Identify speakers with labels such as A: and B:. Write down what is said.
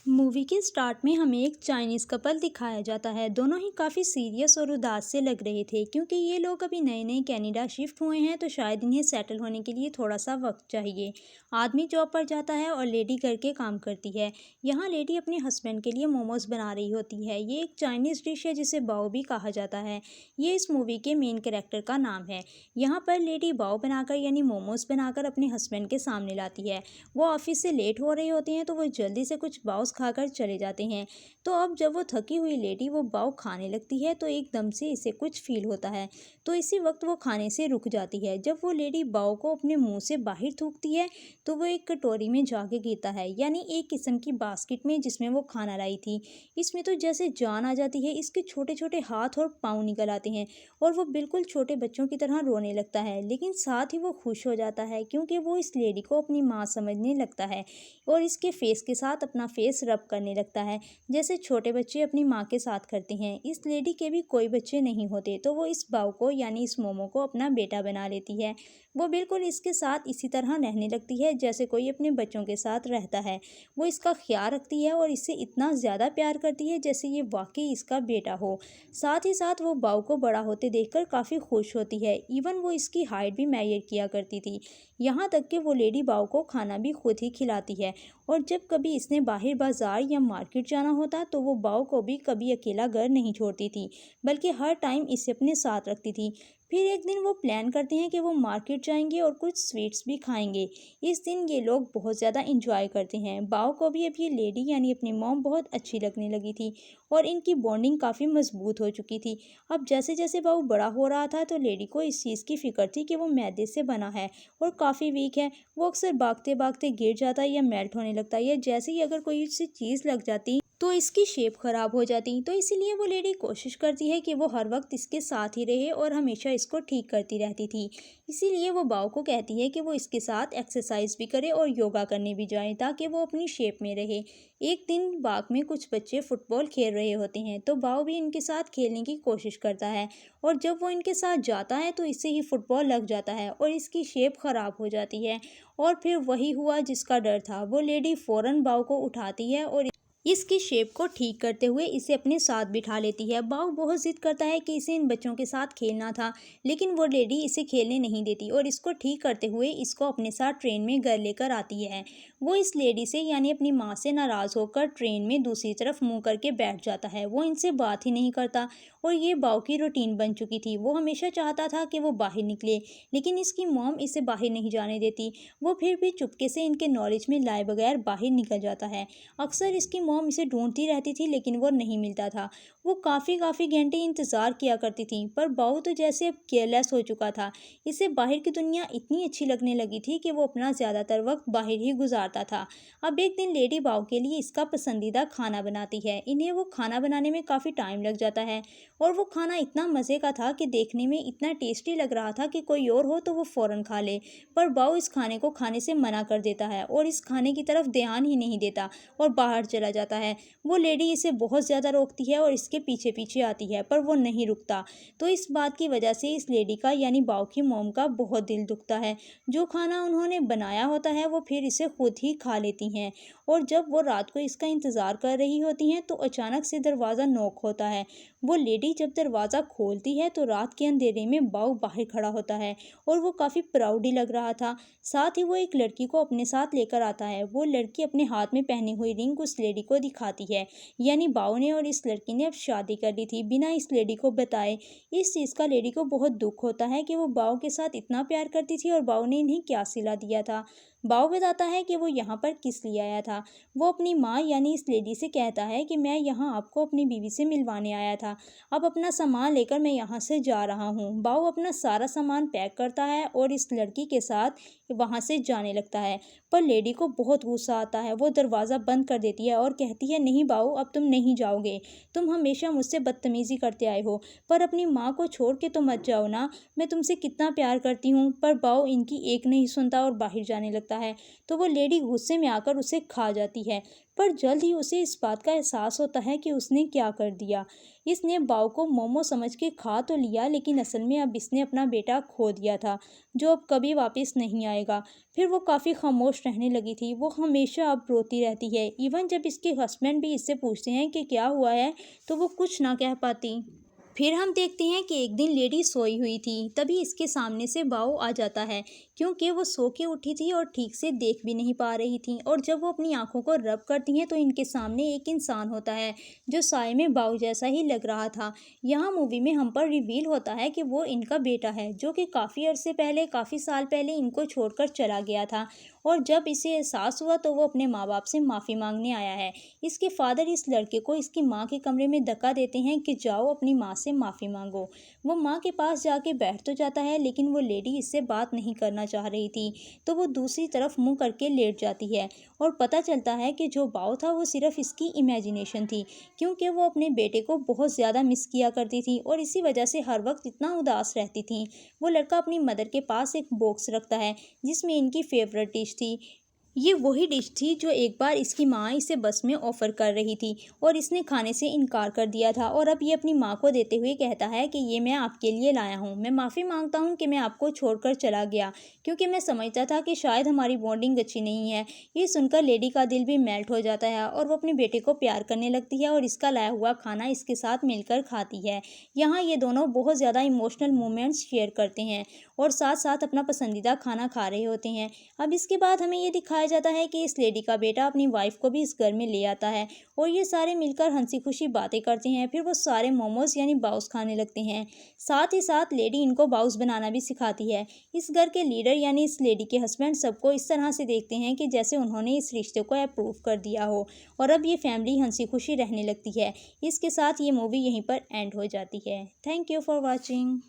A: Movie के start में हमें एक चाइनीज कपल दिखाया जाता है। दोनों ही काफ़ी सीरियस और उदास से लग रहे थे क्योंकि ये लोग अभी नए नए कनाडा शिफ्ट हुए हैं, तो शायद इन्हें सेटल होने के लिए थोड़ा सा वक्त चाहिए। आदमी जॉब पर जाता है और लेडी घर के काम करती है। यहाँ लेडी अपने हस्बैंड के लिए मोमोज बना रही होती है। ये एक चाइनीज डिश है जिसे बाओ भी कहा जाता है। ये इस मूवी के मेन कैरेक्टर का नाम है। यहाँ पर लेडी बाओ बनाकर यानी मोमोज बनाकर अपने हस्बैंड के सामने लाती है। वो ऑफिस से लेट हो रहे होते हैं तो वो जल्दी से कुछ बाउस खाकर चले जाते हैं। तो अब जब वो थकी हुई लेडी वो बाव खाने लगती है तो एकदम से इसे कुछ फील होता है। तो इसी वक्त वो खाने से रुक जाती है। जब वो लेडी बाव को अपने मुंह से बाहर थूकती है तो वो एक कटोरी में जाके गिरता है, यानी एक किस्म की बास्केट में जिसमें वो खाना लाई थी। इसमें तो जैसे जान आ जाती है। इसके छोटे छोटे हाथ और पाँव निकल आते हैं और वो बिल्कुल छोटे बच्चों की तरह रोने लगता है, लेकिन साथ ही वो खुश हो जाता है क्योंकि वो इस लेडी को अपनी माँ समझने लगता है और इसके फेस के साथ अपना फेस रब करने लगता है, जैसे छोटे बच्चे अपनी माँ के साथ करते हैं। इस लेडी के भी कोई बच्चे नहीं होते तो वो इस बाव को यानी इस मोमो को अपना बेटा बना लेती है। वो बिल्कुल इसके साथ इसी तरह रहने लगती है जैसे कोई अपने बच्चों के साथ रहता है। वो इसका ख्याल रखती है और इससे इतना ज़्यादा प्यार करती है जैसे ये वाकई इसका बेटा हो। साथ ही साथ वो बाव को बड़ा होते देखकर काफ़ी खुश होती है। इवन वो इसकी हाइट भी मेजर किया करती थी। यहाँ तक कि वो लेडी बाव को खाना भी खुद ही खिलाती है। और जब कभी इसने बाहर बाजार या मार्केट जाना होता तो वो बाव को भी कभी अकेला घर नहीं छोड़ती थी, बल्कि हर टाइम इसे अपने साथ रखती थी। फिर एक दिन वो प्लान करते हैं कि वो मार्केट जाएंगे और कुछ स्वीट्स भी खाएंगे। इस दिन ये लोग बहुत ज़्यादा इंजॉय करते हैं। बाव को भी अब ये लेडी यानी अपनी मॉम बहुत अच्छी लगने लगी थी और इनकी बॉन्डिंग काफ़ी मजबूत हो चुकी थी। अब जैसे जैसे बाव बड़ा हो रहा था तो लेडी को इस चीज़ की फिक्र थी कि वो मैदे से बना है और काफ़ी वीक है। वो अक्सर भागते भागते गिर जाता है या मेल्ट होने लगता है, या जैसे ही अगर कोई उससे चीज़ लग जाती तो इसकी शेप खराब हो जाती। तो इसीलिए वो लेडी कोशिश करती है कि वो हर वक्त इसके साथ ही रहे और हमेशा इसको ठीक करती रहती थी। इसीलिए वो बाव को कहती है कि वो इसके साथ एक्सरसाइज भी करे और योगा करने भी जाए ताकि वो अपनी शेप में रहे। एक दिन बाग में कुछ बच्चे फुटबॉल खेल रहे होते हैं तो बाव भी इनके साथ खेलने की कोशिश करता है और जब वो इनके साथ जाता है तो इससे ही फुटबॉल लग जाता है और इसकी शेप खराब हो जाती है। और फिर वही हुआ जिसका डर था। वो लेडी फौरन बाव को उठाती है और इसकी शेप को ठीक करते हुए इसे अपने साथ बिठा लेती है। बाव बहुत जिद करता है कि इसे इन बच्चों के साथ खेलना था, लेकिन वो लेडी इसे खेलने नहीं देती और इसको ठीक करते हुए इसको अपने साथ ट्रेन में घर लेकर आती है। वो इस लेडी से यानी अपनी माँ से नाराज़ होकर ट्रेन में दूसरी तरफ मुंह करके बैठ जाता है। वो इनसे बात ही नहीं करता और ये बाव की रूटीन बन चुकी थी। वो हमेशा चाहता था कि वो बाहर निकले, लेकिन इसकी मॉम इसे बाहर नहीं जाने देती। वो फिर भी चुपके से इनके नॉलेज में लाए बगैर बाहर निकल जाता है। अक्सर इसकी मॉम इसे ढूंढती रहती थी लेकिन वो नहीं मिलता था। वो काफ़ी घंटे इंतज़ार किया करती थी, पर बाऊ तो जैसे अब केयरलेस हो चुका था। इसे बाहर की दुनिया इतनी अच्छी लगने लगी थी कि वो अपना ज़्यादातर वक्त बाहर ही गुजारता था। अब एक दिन लेडी बाऊ के लिए इसका पसंदीदा खाना बनाती है। इन्हें वो खाना बनाने में काफ़ी टाइम लग जाता है और वो खाना इतना मज़े का था कि देखने में इतना टेस्टी लग रहा था कि कोई और हो तो वो फ़ौरन खा ले। पर बाऊ इस खाने को खाने से मना कर देता है और इस खाने की तरफ ध्यान ही नहीं देता और बाहर चला जाता है। वो लेडी इसे बहुत ज़्यादा रोकती है और इसके पीछे पीछे आती है, पर वो नहीं रुकता। तो इस बात की वजह से इस लेडी का यानी बाऊ की मॉम का बहुत दिल दुखता है। जो खाना उन्होंने बनाया होता है वो फिर इसे खुद ही खा लेती हैं। और जब वो रात को इसका इंतज़ार कर रही होती हैं तो अचानक से दरवाज़ा नॉक होता है। वो लेडी जब दरवाज़ा खोलती है तो रात के अंधेरे में बाऊ बाहर खड़ा होता है और वो काफ़ी प्राउड ही लग रहा था। साथ ही वो एक लड़की को अपने साथ लेकर आता है। वो लड़की अपने हाथ में पहनी हुई रिंग उस लेडी को दिखाती है, यानी बाऊ ने और इस लड़की ने अब शादी कर ली थी बिना इस लेडी को बताए। इस चीज़ का लेडी को बहुत दुख होता है कि वो बाऊ के साथ इतना प्यार करती थी और बाऊ ने इन्हें क्या सिला दिया था। बाऊ बताता है कि वो यहाँ पर किस लिए आया था। वो अपनी माँ यानी इस लेडी से कहता है कि मैं यहाँ आपको अपनी बीवी से मिलवाने आया था। अब अपना सामान लेकर मैं यहाँ से जा रहा हूँ। बाऊ अपना सारा सामान पैक करता है और इस लड़की के साथ वहाँ से जाने लगता है। पर लेडी को बहुत गुस्सा आता है। वो दरवाज़ा बंद कर देती है और कहती है, नहीं बाऊ, अब तुम नहीं जाओगे। तुम हमेशा मुझसे बदतमीज़ी करते आए हो, पर अपनी माँ को छोड़ के तो मत जाओ ना। मैं तुमसे कितना प्यार करती हूँ। पर बाऊ इनकी एक नहीं सुनता और बाहर जाने लगता है। तो वो लेडी गुस्से में आकर उसे खा जाती है। पर जल्द ही उसे इस बात का एहसास होता है कि उसने क्या कर दिया। इसने बाओ को मोमो समझ के खा तो लिया, लेकिन असल में अब इसने अपना बेटा खो दिया था, जो अब कभी वापस नहीं आएगा। फिर वो काफ़ी खामोश रहने लगी थी। वो हमेशा अब रोती रहती है। इवन जब इसके हस्बैंड भी इससे पूछते हैं कि क्या हुआ है, तो वो कुछ ना कह पाती। फिर हम देखते हैं कि एक दिन लेडी सोई हुई थी, तभी इसके सामने से बाओ आ जाता है, क्योंकि वो सो के उठी थी और ठीक से देख भी नहीं पा रही थी। और जब वो अपनी आंखों को रब करती हैं तो इनके सामने एक इंसान होता है, जो साए में बाओ जैसा ही लग रहा था। यहाँ मूवी में हम पर रिवील होता है कि वो इनका बेटा है, जो कि काफ़ी अरसे पहले, काफ़ी साल पहले इनको छोड़कर चला गया था। और जब इसे एहसास हुआ तो वो अपने माँ बाप से माफ़ी मांगने आया है। इसके फादर इस लड़के को इसकी माँ के कमरे में धक्का देते हैं कि जाओ अपनी माँ से माफ़ी मांगो। वो माँ के पास जाके बैठ तो जाता है, लेकिन वो लेडी इससे बात नहीं करना चाह रही थी, तो वो दूसरी तरफ मुंह करके लेट जाती है। और पता चलता है कि जो बाव था वो सिर्फ इसकी इमेजिनेशन थी, क्योंकि वो अपने बेटे को बहुत ज़्यादा मिस किया करती थी और इसी वजह से हर वक्त इतना उदास रहती थी। वो लड़का अपनी मदर के पास एक बॉक्स रखता है, जिसमें इनकी फेवरेट डिश थी। ये वही डिश थी जो एक बार इसकी माँ इसे बस में ऑफ़र कर रही थी, और इसने खाने से इनकार कर दिया था। और अब ये अपनी माँ को देते हुए कहता है कि ये मैं आपके लिए लाया हूँ। मैं माफ़ी मांगता हूँ कि मैं आपको छोड़कर चला गया, क्योंकि मैं समझता था कि शायद हमारी बॉन्डिंग अच्छी नहीं है। ये सुनकर लेडी का दिल भी मेल्ट हो जाता है और वो अपने बेटे को प्यार करने लगती है और इसका लाया हुआ खाना इसके साथ मिलकर खाती है। यहाँ ये दोनों बहुत ज़्यादा इमोशनल मोमेंट्स शेयर करते हैं और साथ साथ अपना पसंदीदा खाना खा रहे होते हैं। अब इसके बाद हमें ये दिखाया जाता है कि इस लेडी का बेटा अपनी वाइफ को भी इस घर में ले आता है और ये सारे मिलकर हंसी खुशी बातें करते हैं। फिर वो सारे मोमोज यानी बाउस खाने लगते हैं। साथ ही साथ लेडी इनको बाउस बनाना भी सिखाती है। इस घर के लीडर यानी इस लेडी के हस्बैंड सबको इस तरह से देखते हैं कि जैसे उन्होंने इस रिश्ते को अप्रूव कर दिया हो, और अब ये फैमिली हंसी खुशी रहने लगती है। इसके साथ ये मूवी यहीं पर एंड हो जाती है। Thank you for watching.